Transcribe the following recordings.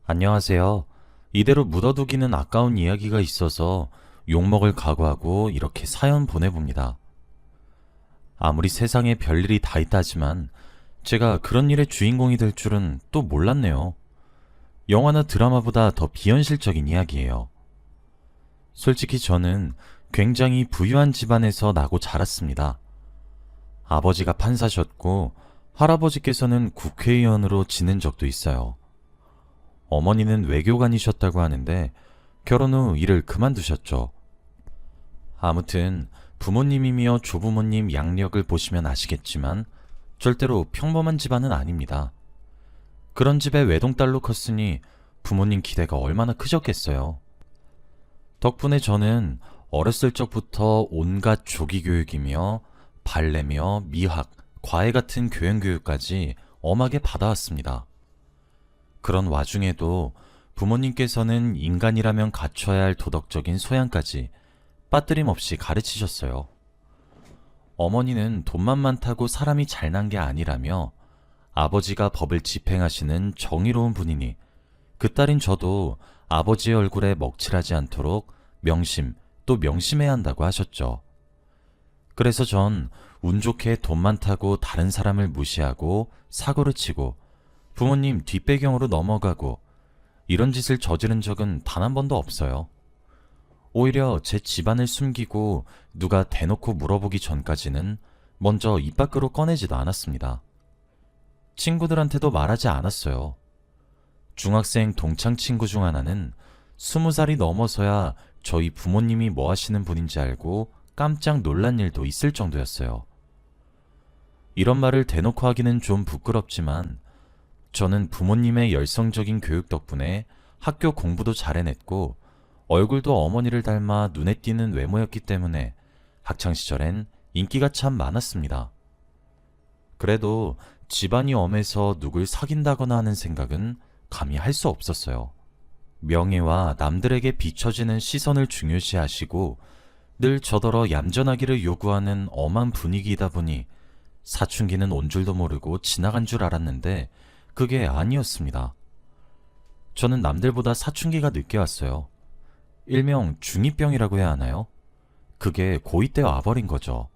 안녕하세요. 이대로 묻어두기는 아까운 이야기가 있어서 욕먹을 각오하고 이렇게 사연 보내봅니다. 아무리 세상에 별일이 다 있다지만 제가 그런 일의 주인공이 될 줄은 또 몰랐네요. 영화나 드라마보다 더 비현실적인 이야기예요. 솔직히 저는 굉장히 부유한 집안에서 나고 자랐습니다. 아버지가 판사셨고 할아버지께서는 국회의원으로 지낸 적도 있어요. 어머니는 외교관이셨다고 하는데 결혼 후 일을 그만두셨죠. 아무튼 부모님이며 조부모님 양력을 보시면 아시겠지만 절대로 평범한 집안은 아닙니다. 그런 집에 외동딸로 컸으니 부모님 기대가 얼마나 크셨겠어요. 덕분에 저는 어렸을 적부터 온갖 조기 교육이며 발레며 미학, 과외 같은 교양교육까지 엄하게 받아왔습니다. 그런 와중에도 부모님께서는 인간이라면 갖춰야 할 도덕적인 소양까지 빠뜨림 없이 가르치셨어요. 어머니는 돈만 많다고 사람이 잘난 게 아니라며 아버지가 법을 집행하시는 정의로운 분이니 그 딸인 저도 아버지의 얼굴에 먹칠하지 않도록 명심 또 명심해야 한다고 하셨죠. 그래서 전 운 좋게 돈 많다고 다른 사람을 무시하고 사고를 치고 부모님 뒷배경으로 넘어가고 이런 짓을 저지른 적은 단 한 번도 없어요. 오히려 제 집안을 숨기고 누가 대놓고 물어보기 전까지는 먼저 입 밖으로 꺼내지도 않았습니다. 친구들한테도 말하지 않았어요. 중학생 동창 친구 중 하나는 20살이 넘어서야 저희 부모님이 뭐 하시는 분인지 알고 깜짝 놀란 일도 있을 정도였어요. 이런 말을 대놓고 하기는 좀 부끄럽지만 저는 부모님의 열성적인 교육 덕분에 학교 공부도 잘 해냈고 얼굴도 어머니를 닮아 눈에 띄는 외모였기 때문에 학창시절엔 인기가 참 많았습니다. 그래도 집안이 엄해서 누굴 사귄다거나 하는 생각은 감히 할 수 없었어요. 명예와 남들에게 비춰지는 시선을 중요시하시고 늘 저더러 얌전하기를 요구하는 엄한 분위기이다 보니 사춘기는 온 줄도 모르고 지나간 줄 알았는데 그게 아니었습니다. 저는 남들보다 사춘기가 늦게 왔어요. 일명 중2병이라고 해야 하나요? 그게 고2 때 와버린 거죠.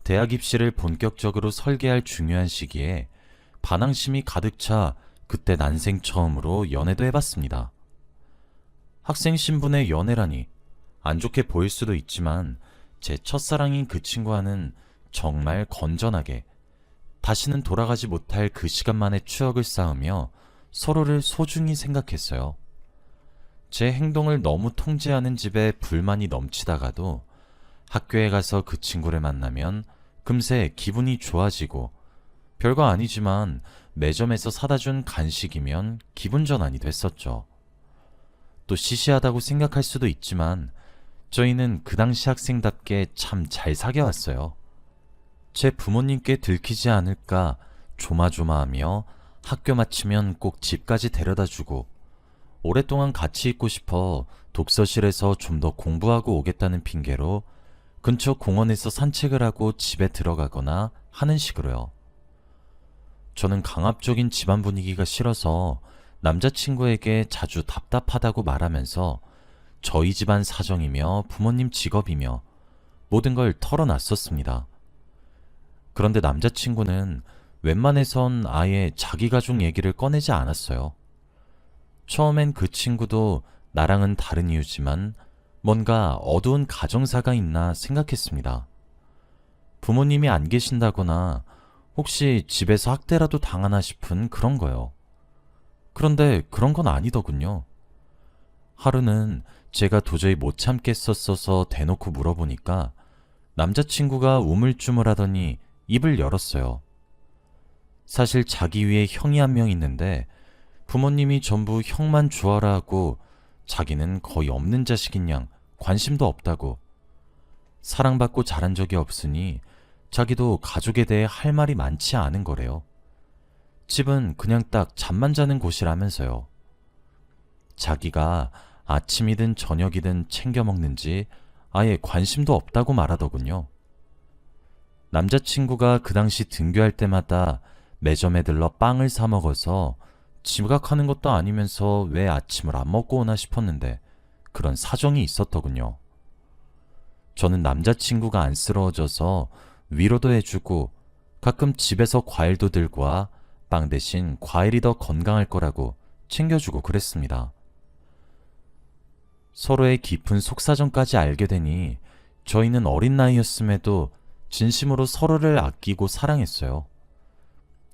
대학 입시를 본격적으로 설계할 중요한 시기에 반항심이 가득 차 그때 난생 처음으로 연애도 해봤습니다. 학생 신분의 연애라니 안 좋게 보일 수도 있지만 제 첫사랑인 그 친구와는 정말 건전하게 다시는 돌아가지 못할 그 시간만의 추억을 쌓으며 서로를 소중히 생각했어요. 제 행동을 너무 통제하는 집에 불만이 넘치다가도 학교에 가서 그 친구를 만나면 금세 기분이 좋아지고 별거 아니지만 매점에서 사다 준 간식이면 기분 전환이 됐었죠. 또 시시하다고 생각할 수도 있지만 저희는 그 당시 학생답게 참 잘 사귀어왔어요. 제 부모님께 들키지 않을까 조마조마하며 학교 마치면 꼭 집까지 데려다주고 오랫동안 같이 있고 싶어 독서실에서 좀 더 공부하고 오겠다는 핑계로 근처 공원에서 산책을 하고 집에 들어가거나 하는 식으로요. 저는 강압적인 집안 분위기가 싫어서 남자친구에게 자주 답답하다고 말하면서 저희 집안 사정이며 부모님 직업이며 모든 걸 털어놨었습니다. 그런데 남자친구는 웬만해선 아예 자기 가족 얘기를 꺼내지 않았어요. 처음엔 그 친구도 나랑은 다른 이유지만 뭔가 어두운 가정사가 있나 생각했습니다. 부모님이 안 계신다거나 혹시 집에서 학대라도 당하나 싶은 그런 거요. 그런데 그런 건 아니더군요. 하루는 제가 도저히 못 참겠었어서 대놓고 물어보니까 남자친구가 우물쭈물하더니 입을 열었어요. 사실 자기 위에 형이 한 명 있는데 부모님이 전부 형만 좋아라 하고 자기는 거의 없는 자식인 양 관심도 없다고, 사랑받고 자란 적이 없으니 자기도 가족에 대해 할 말이 많지 않은 거래요. 집은 그냥 딱 잠만 자는 곳이라면서요. 자기가 아침이든 저녁이든 챙겨 먹는지 아예 관심도 없다고 말하더군요. 남자친구가 그 당시 등교할 때마다 매점에 들러 빵을 사 먹어서 지각하는 것도 아니면서 왜 아침을 안 먹고 오나 싶었는데 그런 사정이 있었더군요. 저는 남자친구가 안쓰러워져서 위로도 해주고 가끔 집에서 과일도 들고 와 빵 대신 과일이 더 건강할 거라고 챙겨주고 그랬습니다. 서로의 깊은 속사정까지 알게 되니 저희는 어린 나이였음에도 진심으로 서로를 아끼고 사랑했어요.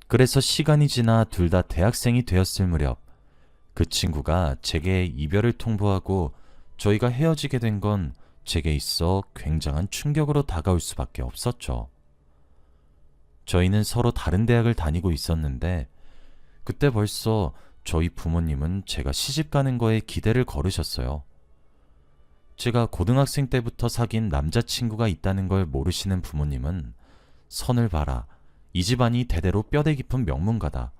그래서 시간이 지나 둘 다 대학생이 되었을 무렵 그 친구가 제게 이별을 통보하고 저희가 헤어지게 된 건 제게 있어 굉장한 충격으로 다가올 수밖에 없었죠. 저희는 서로 다른 대학을 다니고 있었는데 그때 벌써 저희 부모님은 제가 시집 가는 거에 기대를 걸으셨어요. 제가 고등학생 때부터 사귄 남자친구가 있다는 걸 모르시는 부모님은 선을 봐라. 이 집안이 대대로 뼈대 깊은 명문가다.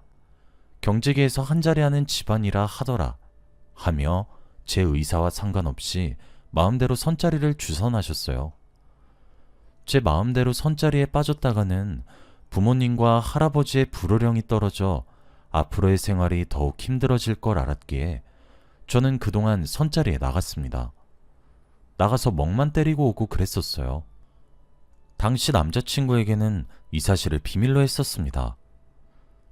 경제계에서 한자리 하는 집안이라 하더라. 하며 제 의사와 상관없이 마음대로 선자리를 주선하셨어요. 제 마음대로 선자리에 빠졌다가는 부모님과 할아버지의 불호령이 떨어져 앞으로의 생활이 더욱 힘들어질 걸 알았기에 저는 그동안 선자리에 나갔습니다. 나가서 멍만 때리고 오고 그랬었어요. 당시 남자친구에게는 이 사실을 비밀로 했었습니다.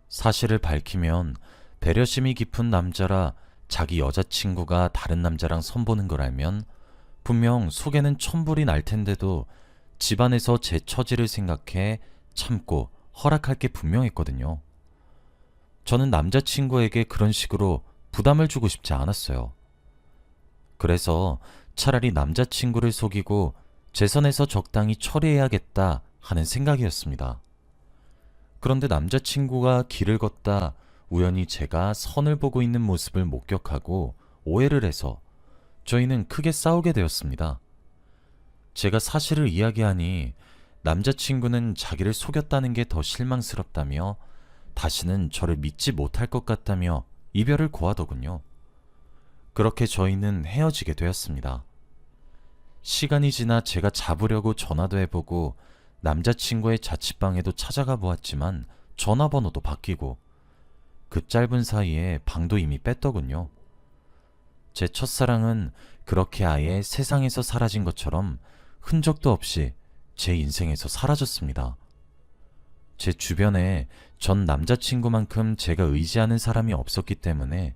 사실을 밝히면 배려심이 깊은 남자라 자기 여자친구가 다른 남자랑 선보는 걸 알면 분명 속에는 천불이 날 텐데도 집안에서 제 처지를 생각해 참고 허락할 게 분명했거든요. 저는 남자친구에게 그런 식으로 부담을 주고 싶지 않았어요. 그래서 차라리 남자친구를 속이고 제 선에서 적당히 처리해야겠다 하는 생각이었습니다. 그런데 남자친구가 길을 걷다 우연히 제가 선을 보고 있는 모습을 목격하고 오해를 해서 저희는 크게 싸우게 되었습니다. 제가 사실을 이야기하니 남자친구는 자기를 속였다는 게 더 실망스럽다며 다시는 저를 믿지 못할 것 같다며 이별을 고하더군요. 그렇게 저희는 헤어지게 되었습니다. 시간이 지나 제가 잡으려고 전화도 해보고 남자친구의 자취방에도 찾아가 보았지만 전화번호도 바뀌고 그 짧은 사이에 방도 이미 뺐더군요. 제 첫사랑은 그렇게 아예 세상에서 사라진 것처럼 흔적도 없이 제 인생에서 사라졌습니다. 제 주변에 전 남자친구만큼 제가 의지하는 사람이 없었기 때문에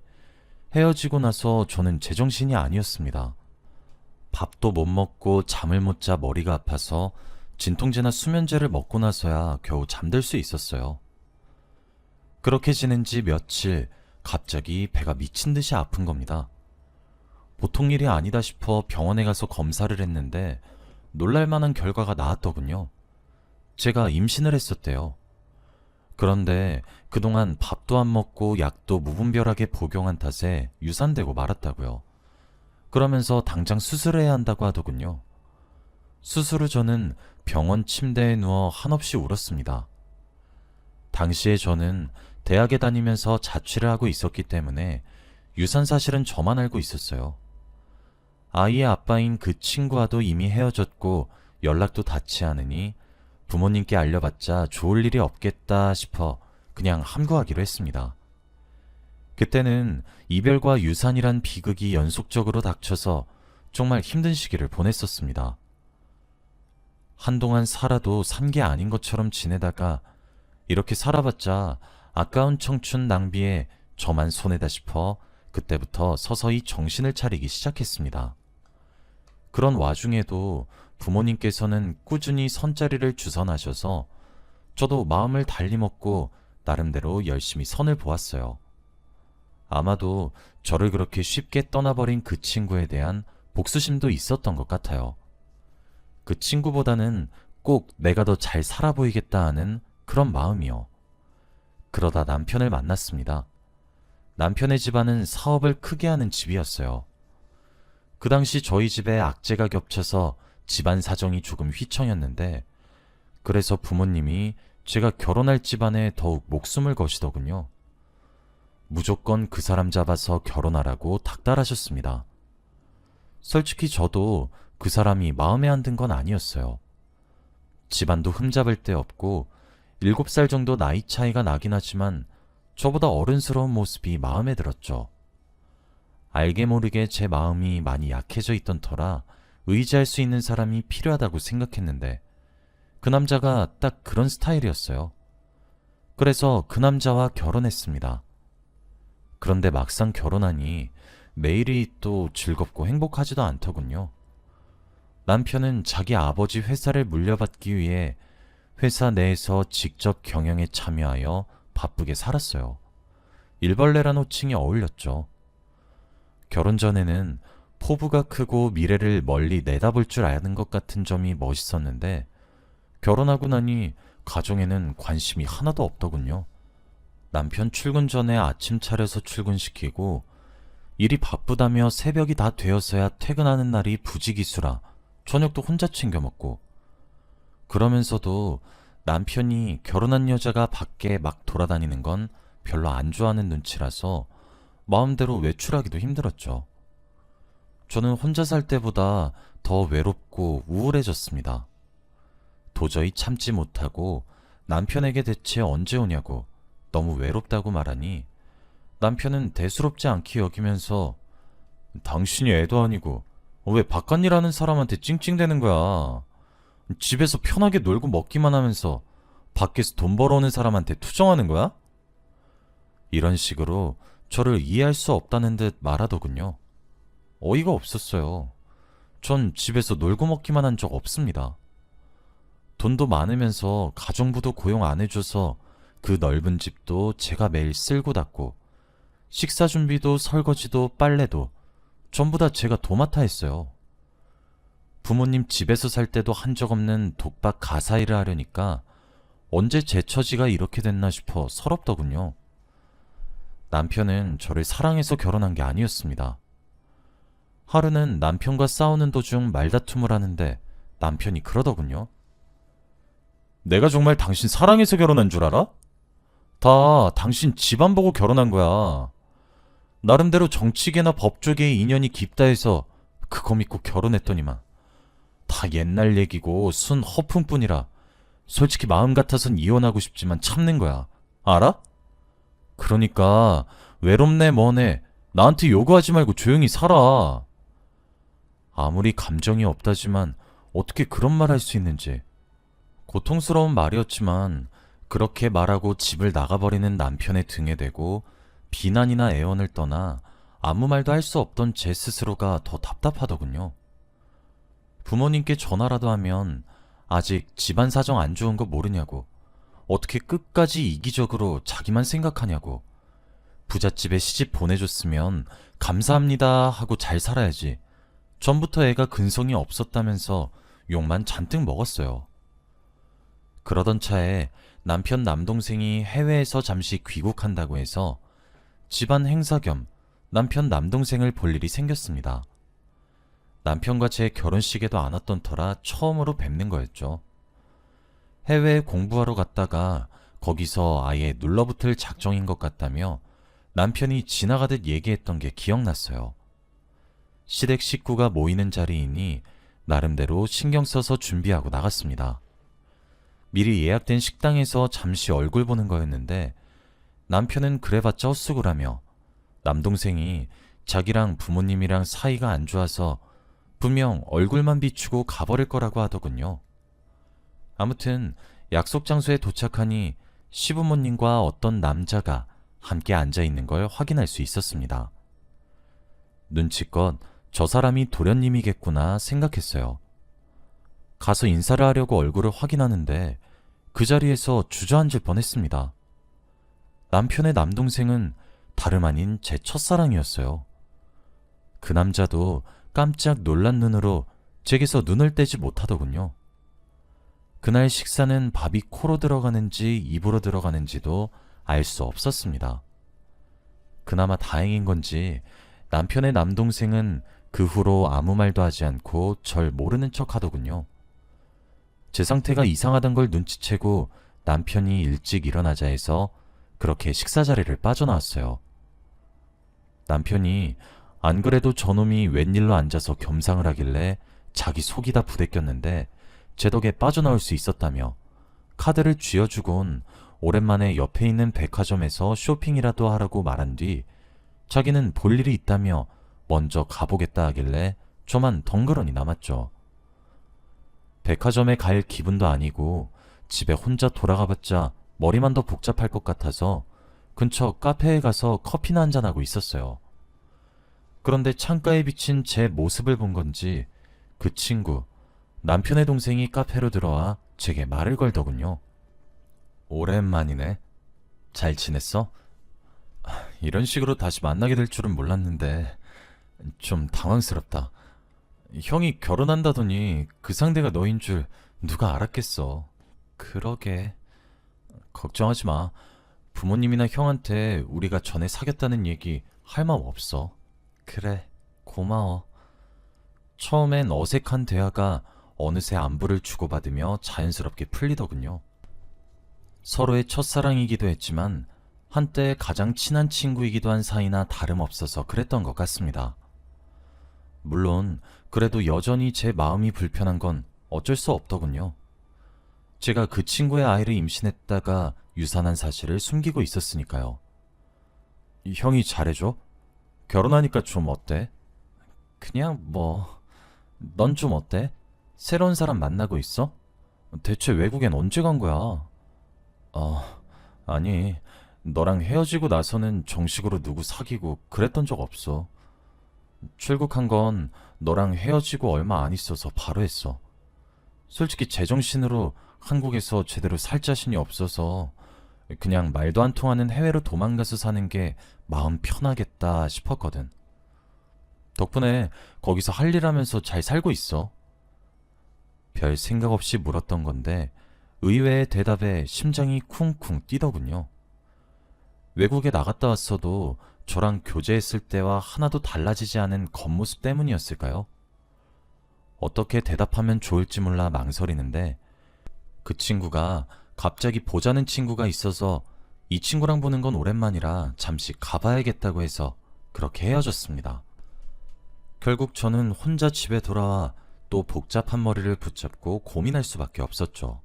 헤어지고 나서 저는 제정신이 아니었습니다. 밥도 못 먹고 잠을 못 자 머리가 아파서 진통제나 수면제를 먹고 나서야 겨우 잠들 수 있었어요. 그렇게 지낸 지 며칠 갑자기 배가 미친 듯이 아픈 겁니다. 보통 일이 아니다 싶어 병원에 가서 검사를 했는데 놀랄만한 결과가 나왔더군요. 제가 임신을 했었대요. 그런데 그동안 밥도 안 먹고 약도 무분별하게 복용한 탓에 유산되고 말았다고요. 그러면서 당장 수술해야 한다고 하더군요. 수술 후 저는 병원 침대에 누워 한없이 울었습니다. 당시에 저는 대학에 다니면서 자취를 하고 있었기 때문에 유산 사실은 저만 알고 있었어요. 아이의 아빠인 그 친구와도 이미 헤어졌고 연락도 닿지 않으니 부모님께 알려봤자 좋을 일이 없겠다 싶어 그냥 함구하기로 했습니다. 그때는 이별과 유산이란 비극이 연속적으로 닥쳐서 정말 힘든 시기를 보냈었습니다. 한동안 살아도 산 게 아닌 것처럼 지내다가 이렇게 살아봤자 아까운 청춘 낭비에 저만 손해다 싶어 그때부터 서서히 정신을 차리기 시작했습니다. 그런 와중에도 부모님께서는 꾸준히 선자리를 주선하셔서 저도 마음을 달리 먹고 나름대로 열심히 선을 보았어요. 아마도 저를 그렇게 쉽게 떠나버린 그 친구에 대한 복수심도 있었던 것 같아요. 그 친구보다는 꼭 내가 더 잘 살아 보이겠다 하는 그런 마음이요. 그러다 남편을 만났습니다. 남편의 집안은 사업을 크게 하는 집이었어요. 그 당시 저희 집에 악재가 겹쳐서 집안 사정이 조금 휘청였는데 그래서 부모님이 제가 결혼할 집안에 더욱 목숨을 거시더군요. 무조건 그 사람 잡아서 결혼하라고 닥달하셨습니다. 솔직히 저도 그 사람이 마음에 안 든 건 아니었어요. 집안도 흠잡을 데 없고 7살 정도 나이 차이가 나긴 하지만 저보다 어른스러운 모습이 마음에 들었죠. 알게 모르게 제 마음이 많이 약해져 있던 터라 의지할 수 있는 사람이 필요하다고 생각했는데 그 남자가 딱 그런 스타일이었어요. 그래서 그 남자와 결혼했습니다. 그런데 막상 결혼하니 매일이 또 즐겁고 행복하지도 않더군요. 남편은 자기 아버지 회사를 물려받기 위해 회사 내에서 직접 경영에 참여하여 바쁘게 살았어요. 일벌레란 호칭이 어울렸죠. 결혼 전에는 포부가 크고 미래를 멀리 내다볼 줄 아는 것 같은 점이 멋있었는데 결혼하고 나니 가정에는 관심이 하나도 없더군요. 남편 출근 전에 아침 차려서 출근시키고 일이 바쁘다며 새벽이 다 되어서야 퇴근하는 날이 부지기수라 저녁도 혼자 챙겨 먹고 그러면서도 남편이 결혼한 여자가 밖에 막 돌아다니는 건 별로 안 좋아하는 눈치라서 마음대로 외출하기도 힘들었죠. 저는 혼자 살 때보다 더 외롭고 우울해졌습니다. 도저히 참지 못하고 남편에게 대체 언제 오냐고 너무 외롭다고 말하니 남편은 대수롭지 않게 여기면서 당신이 애도 아니고 왜 바깥일 하는 사람한테 찡찡대는 거야. 집에서 편하게 놀고 먹기만 하면서 밖에서 돈 벌어오는 사람한테 투정하는 거야? 이런 식으로 저를 이해할 수 없다는 듯 말하더군요. 어이가 없었어요. 전 집에서 놀고 먹기만 한 적 없습니다. 돈도 많으면서 가정부도 고용 안 해줘서 그 넓은 집도 제가 매일 쓸고 닦고 식사 준비도 설거지도 빨래도 전부 다 제가 도맡아 했어요. 부모님 집에서 살 때도 한 적 없는 독박 가사 일을 하려니까 언제 제 처지가 이렇게 됐나 싶어 서럽더군요. 남편은 저를 사랑해서 결혼한 게 아니었습니다. 하루는 남편과 싸우는 도중 말다툼을 하는데 남편이 그러더군요. 내가 정말 당신 사랑해서 결혼한 줄 알아? 다 당신 집안 보고 결혼한 거야. 나름대로 정치계나 법조계의 인연이 깊다 해서 그거 믿고 결혼했더니만 다 옛날 얘기고 순 허풍뿐이라 솔직히 마음 같아선 이혼하고 싶지만 참는 거야. 알아? 그러니까 외롭네 뭐네 나한테 요구하지 말고 조용히 살아. 아무리 감정이 없다지만 어떻게 그런 말 할 수 있는지. 고통스러운 말이었지만 그렇게 말하고 집을 나가버리는 남편의 등에 대고 비난이나 애원을 떠나 아무 말도 할 수 없던 제 스스로가 더 답답하더군요. 부모님께 전화라도 하면 아직 집안 사정 안 좋은 거 모르냐고, 어떻게 끝까지 이기적으로 자기만 생각하냐고, 부잣집에 시집 보내줬으면 감사합니다 하고 잘 살아야지. 전부터 애가 근성이 없었다면서 욕만 잔뜩 먹었어요. 그러던 차에 남편 남동생이 해외에서 잠시 귀국한다고 해서 집안 행사 겸 남편 남동생을 볼 일이 생겼습니다. 남편과 제 결혼식에도 안 왔던 터라 처음으로 뵙는 거였죠. 해외에 공부하러 갔다가 거기서 아예 눌러붙을 작정인 것 같다며 남편이 지나가듯 얘기했던 게 기억났어요. 시댁 식구가 모이는 자리이니 나름대로 신경 써서 준비하고 나갔습니다. 미리 예약된 식당에서 잠시 얼굴 보는 거였는데 남편은 그래봤자 헛수고라며 남동생이 자기랑 부모님이랑 사이가 안 좋아서 분명 얼굴만 비추고 가버릴 거라고 하더군요. 아무튼 약속 장소에 도착하니 시부모님과 어떤 남자가 함께 앉아있는 걸 확인할 수 있었습니다. 눈치껏 저 사람이 도련님이겠구나 생각했어요. 가서 인사를 하려고 얼굴을 확인하는데 그 자리에서 주저앉을 뻔했습니다. 남편의 남동생은 다름 아닌 제 첫사랑이었어요. 그 남자도 깜짝 놀란 눈으로 제게서 눈을 떼지 못하더군요. 그날 식사는 밥이 코로 들어가는지 입으로 들어가는지도 알 수 없었습니다. 그나마 다행인 건지 남편의 남동생은 그 후로 아무 말도 하지 않고 절 모르는 척 하더군요. 제 상태가 이상하단 걸 눈치채고 남편이 일찍 일어나자 해서 그렇게 식사 자리를 빠져나왔어요. 남편이 안 그래도 저놈이 웬일로 앉아서 겸상을 하길래 자기 속이 다 부대꼈는데 제 덕에 빠져나올 수 있었다며 카드를 쥐어주곤 오랜만에 옆에 있는 백화점에서 쇼핑이라도 하라고 말한 뒤 자기는 볼 일이 있다며 먼저 가보겠다 하길래 저만 덩그러니 남았죠. 백화점에 갈 기분도 아니고 집에 혼자 돌아가봤자 머리만 더 복잡할 것 같아서 근처 카페에 가서 커피나 한잔하고 있었어요. 그런데 창가에 비친 제 모습을 본 건지 그 친구, 남편의 동생이 카페로 들어와 제게 말을 걸더군요. 오랜만이네. 잘 지냈어? 이런 식으로 다시 만나게 될 줄은 몰랐는데 좀 당황스럽다. 형이 결혼한다더니 그 상대가 너인 줄 누가 알았겠어. 그러게. 걱정하지 마. 부모님이나 형한테 우리가 전에 사귀었다는 얘기 할 마음 없어. 그래, 고마워. 처음엔 어색한 대화가 어느새 안부를 주고받으며 자연스럽게 풀리더군요. 서로의 첫사랑이기도 했지만 한때 가장 친한 친구이기도 한 사이나 다름없어서 그랬던 것 같습니다. 물론 그래도 여전히 제 마음이 불편한 건 어쩔 수 없더군요. 제가 그 친구의 아이를 임신했다가 유산한 사실을 숨기고 있었으니까요. 형이 잘해줘? 결혼하니까 좀 어때? 그냥 넌 좀 어때? 새로운 사람 만나고 있어? 대체 외국엔 언제 간 거야? 아니, 너랑 헤어지고 나서는 정식으로 누구 사귀고 그랬던 적 없어. 출국한 건 너랑 헤어지고 얼마 안 있어서 바로 했어. 솔직히 제정신으로 한국에서 제대로 살 자신이 없어서 그냥 말도 안 통하는 해외로 도망가서 사는 게 마음 편하겠다 싶었거든. 덕분에 거기서 할 일 하면서 잘 살고 있어. 별 생각 없이 물었던 건데 의외의 대답에 심장이 쿵쿵 뛰더군요. 외국에 나갔다 왔어도 저랑 교제했을 때와 하나도 달라지지 않은 겉모습 때문이었을까요? 어떻게 대답하면 좋을지 몰라 망설이는데 그 친구가 갑자기 보자는 친구가 있어서 이 친구랑 보는 건 오랜만이라 잠시 가봐야겠다고 해서 그렇게 헤어졌습니다. 결국 저는 혼자 집에 돌아와 또 복잡한 머리를 붙잡고 고민할 수밖에 없었죠.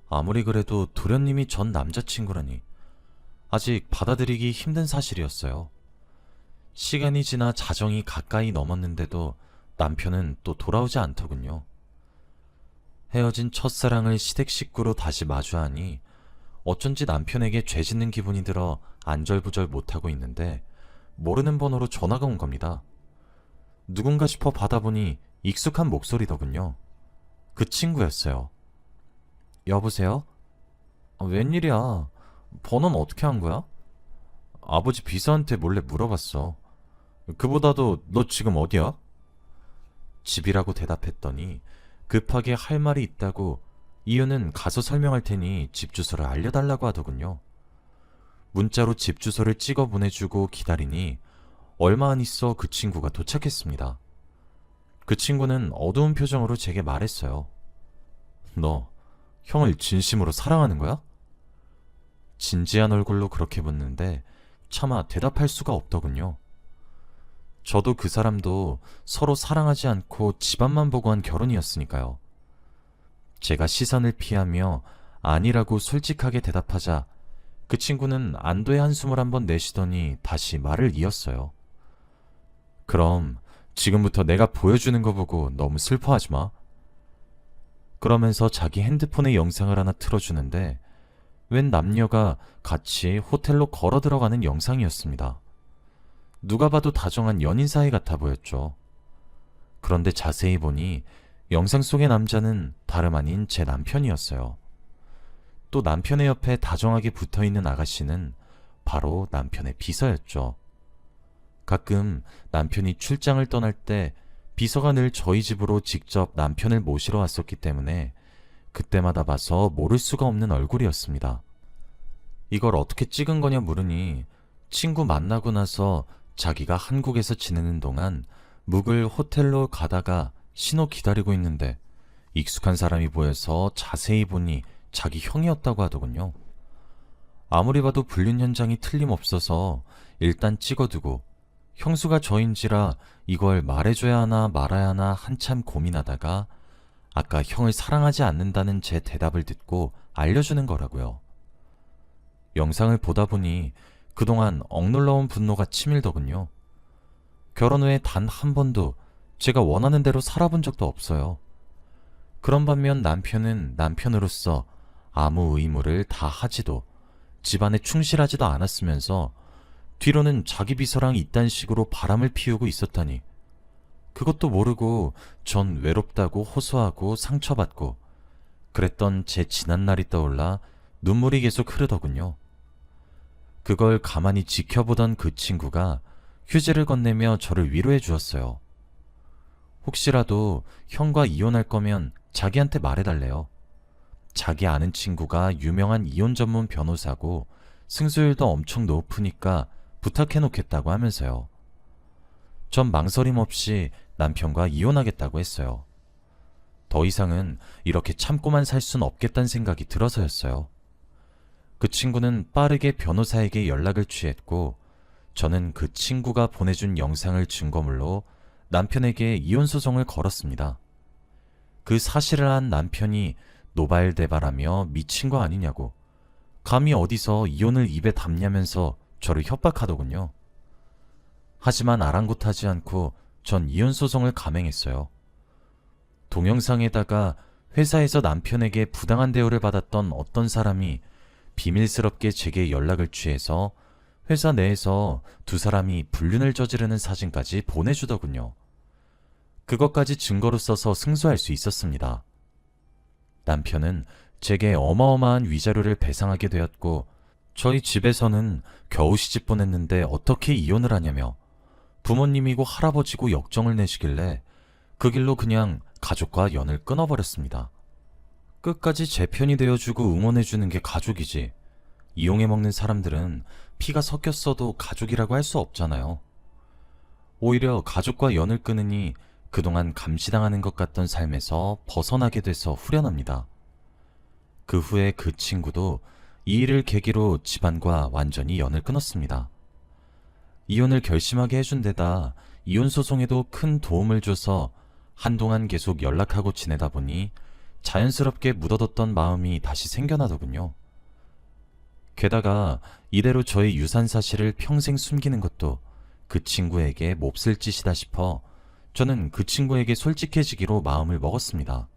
아무리 그래도 도련님이 전 남자친구라니 아직 받아들이기 힘든 사실이었어요. 시간이 지나 자정이 가까이 넘었는데도 남편은 또 돌아오지 않더군요. 헤어진 첫사랑을 시댁 식구로 다시 마주하니 어쩐지 남편에게 죄 짓는 기분이 들어 안절부절 못하고 있는데 모르는 번호로 전화가 온 겁니다. 누군가 싶어 받아보니 익숙한 목소리더군요. 그 친구였어요. 여보세요? 웬일이야? 번호는 어떻게 한 거야? 아버지 비서한테 몰래 물어봤어. 그보다도 너 지금 어디야? 집이라고 대답했더니 급하게 할 말이 있다고 이유는 가서 설명할 테니 집 주소를 알려달라고 하더군요. 문자로 집 주소를 찍어 보내주고 기다리니 얼마 안 있어 그 친구가 도착했습니다. 그 친구는 어두운 표정으로 제게 말했어요. 너 형을 진심으로 사랑하는 거야? 진지한 얼굴로 그렇게 묻는데 차마 대답할 수가 없더군요. 저도 그 사람도 서로 사랑하지 않고 집안만 보고 한 결혼이었으니까요. 제가 시선을 피하며 아니라고 솔직하게 대답하자 그 친구는 안도의 한숨을 한번 내쉬더니 다시 말을 이었어요. 그럼 지금부터 내가 보여주는 거 보고 너무 슬퍼하지 마. 그러면서 자기 핸드폰에 영상을 하나 틀어주는데 웬 남녀가 같이 호텔로 걸어 들어가는 영상이었습니다. 누가 봐도 다정한 연인 사이 같아 보였죠. 그런데 자세히 보니 영상 속의 남자는 다름 아닌 제 남편이었어요. 또 남편의 옆에 다정하게 붙어있는 아가씨는 바로 남편의 비서였죠. 가끔 남편이 출장을 떠날 때 비서가 늘 저희 집으로 직접 남편을 모시러 왔었기 때문에 그때마다 봐서 모를 수가 없는 얼굴이었습니다. 이걸 어떻게 찍은 거냐 물으니 친구 만나고 나서 자기가 한국에서 지내는 동안 묵을 호텔로 가다가 신호 기다리고 있는데 익숙한 사람이 보여서 자세히 보니 자기 형이었다고 하더군요. 아무리 봐도 불륜 현장이 틀림없어서 일단 찍어두고 형수가 저인지라 이걸 말해줘야 하나 말아야 하나 한참 고민하다가 아까 형을 사랑하지 않는다는 제 대답을 듣고 알려주는 거라고요. 영상을 보다 보니 그동안 억눌러온 분노가 치밀더군요. 결혼 후에 단 한 번도 제가 원하는 대로 살아본 적도 없어요. 그런 반면 남편은 남편으로서 아무 의무를 다 하지도 집안에 충실하지도 않았으면서 뒤로는 자기 비서랑 이딴 식으로 바람을 피우고 있었다니, 그것도 모르고 전 외롭다고 호소하고 상처받고 그랬던 제 지난날이 떠올라 눈물이 계속 흐르더군요. 그걸 가만히 지켜보던 그 친구가 휴지를 건네며 저를 위로해 주었어요. 혹시라도 형과 이혼할 거면 자기한테 말해달래요. 자기 아는 친구가 유명한 이혼 전문 변호사고 승수율도 엄청 높으니까 부탁해 놓겠다고 하면서요. 전 망설임 없이 남편과 이혼하겠다고 했어요. 더 이상은 이렇게 참고만 살 순 없겠다는 생각이 들어서였어요. 그 친구는 빠르게 변호사에게 연락을 취했고, 저는 그 친구가 보내준 영상을 증거물로 남편에게 이혼 소송을 걸었습니다. 그 사실을 한 남편이 노발대발하며 미친 거 아니냐고, 감히 어디서 이혼을 입에 담냐면서 저를 협박하더군요. 하지만 아랑곳하지 않고 전 이혼 소송을 감행했어요. 동영상에다가 회사에서 남편에게 부당한 대우를 받았던 어떤 사람이 비밀스럽게 제게 연락을 취해서 회사 내에서 두 사람이 불륜을 저지르는 사진까지 보내주더군요. 그것까지 증거로 써서 승소할 수 있었습니다. 남편은 제게 어마어마한 위자료를 배상하게 되었고, 저희 집에서는 겨우 시집 보냈는데 어떻게 이혼을 하냐며 부모님이고 할아버지고 역정을 내시길래 그 길로 그냥 가족과 연을 끊어버렸습니다. 끝까지 제 편이 되어주고 응원해주는 게 가족이지, 이용해 먹는 사람들은 피가 섞였어도 가족이라고 할 수 없잖아요. 오히려 가족과 연을 끊으니 그동안 감시당하는 것 같던 삶에서 벗어나게 돼서 후련합니다. 그 후에 그 친구도 이 일을 계기로 집안과 완전히 연을 끊었습니다. 이혼을 결심하게 해준 데다 이혼 소송에도 큰 도움을 줘서 한동안 계속 연락하고 지내다 보니 자연스럽게 묻어뒀던 마음이 다시 생겨나더군요. 게다가 이대로 저의 유산 사실을 평생 숨기는 것도 그 친구에게 몹쓸 짓이다 싶어 저는 그 친구에게 솔직해지기로 마음을 먹었습니다.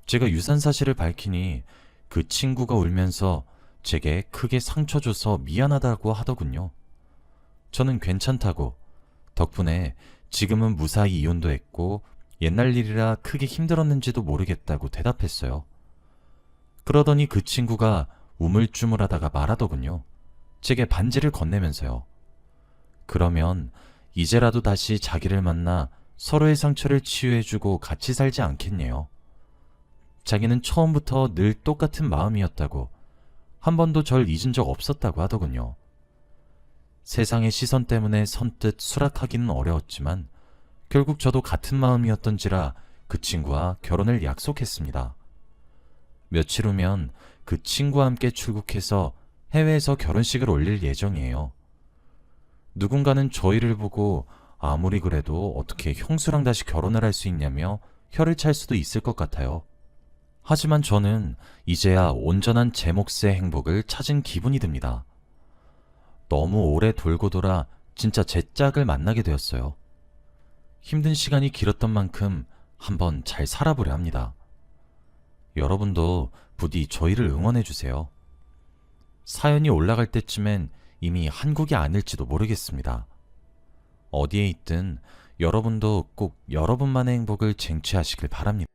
제가 유산 사실을 밝히니 그 친구가 울면서 제게 크게 상처 줘서 미안하다고 하더군요. 저는 괜찮다고, 덕분에 지금은 무사히 이혼도 했고 옛날 일이라 크게 힘들었는지도 모르겠다고 대답했어요. 그러더니 그 친구가 우물쭈물하다가 말하더군요. 제게 반지를 건네면서요. 그러면 이제라도 다시 자기를 만나 서로의 상처를 치유해주고 같이 살지 않겠네요. 자기는 처음부터 늘 똑같은 마음이었다고, 한 번도 절 잊은 적 없었다고 하더군요. 세상의 시선 때문에 선뜻 수락하기는 어려웠지만 결국 저도 같은 마음이었던지라 그 친구와 결혼을 약속했습니다. 며칠 후면 그 친구와 함께 출국해서 해외에서 결혼식을 올릴 예정이에요. 누군가는 저희를 보고 아무리 그래도 어떻게 형수랑 다시 결혼을 할 수 있냐며 혀를 찰 수도 있을 것 같아요. 하지만 저는 이제야 온전한 제 몫의 행복을 찾은 기분이 듭니다. 너무 오래 돌고 돌아 진짜 제 짝을 만나게 되었어요. 힘든 시간이 길었던 만큼 한번 잘 살아보려 합니다. 여러분도 부디 저희를 응원해주세요. 사연이 올라갈 때쯤엔 이미 한국이 아닐지도 모르겠습니다. 어디에 있든 여러분도 꼭 여러분만의 행복을 쟁취하시길 바랍니다.